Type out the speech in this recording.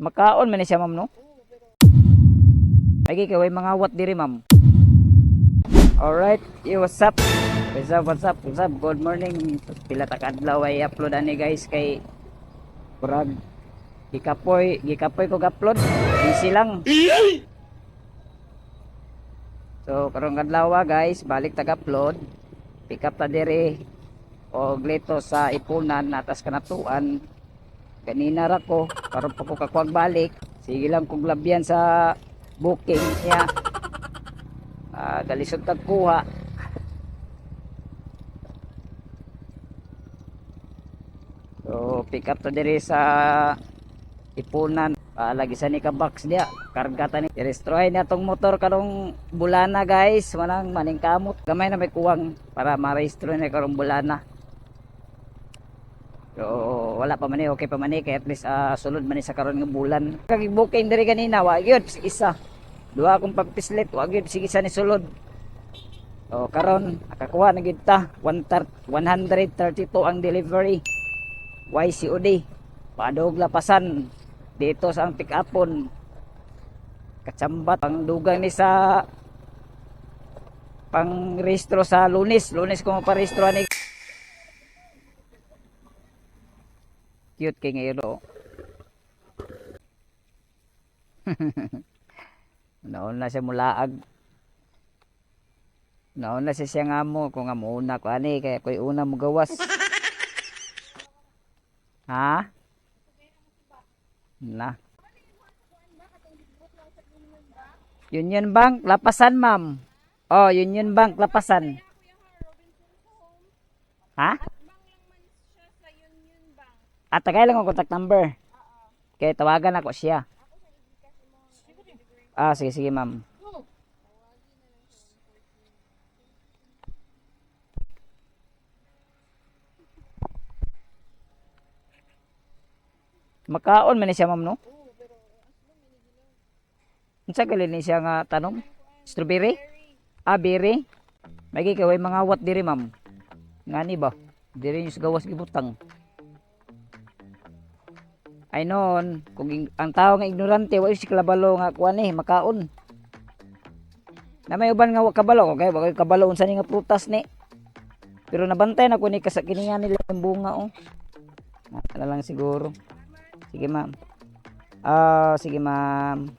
Makaon man ni siya, ma'am, no? Lagi kay mga wat diri, ma'am. Alright, what's up? What's up? Good morning. Pila ta kadlaw ay upload ani guys kay kurag gikapoy ko upload. Easy lang. So karong kadlaw guys, balik tag-upload. Pick up ta diri og lito sa ipunan natas kanatuan. Kanina ra ko karon pa ko kakuag balik. Sige lang kog labyan sa booking niya. Dalisod tagkuha. So pick up to diri sa ipunan. Lagi sa ni ka box dia. Karga ta ni. I-destroy na tong motor karong bulana guys. Manang maning kamot. Gamay na may kuwang para ma-restore na karong bulana. So wala pa man ni, okay pa man ni kay at least sulod man ni sa karon nga bulan. Kag booking diri kanina wa gyud isa. Duha akong pagpislit wa gyud sige isa ni sulod. So karon nakakuha na gyud ta 132 ang delivery. YCOD padog lapasan dito sa ang pick-upon. Katsambat ang dugang ni sa pang rehistro sa Lunes ko maparehistro ni. Cute kay ngayon. Naon na siya mulaag. Naon na siya nga mo kung nga muna ko ani kaya ko'y una mo gawas. Ha? Na. Union Bank Lapasan, ma'am. Oh, Union Bank Lapasan. Ha? Tagay lang ang contact number. Okay, tawagan ako siya. Sige ma'am. Makaon man ni siya, ma'am, no? Unsa gali ni siya nga tanom? Strawberry? Berry. May kay mga wat diri, ma'am. Ngani ba? Diri yung gawas gibutang. Ay noon, kung ang tao nga ignorante, wa si kalabalo nga kuan makaon. Na may uban nga wa kabalo, okay? Wa kabalo unsa ni nga prutas ni. Pero nabantay na ko ni kasakiningan nila yung bunga na lang siguro. Sige ma'am. Sige ma'am.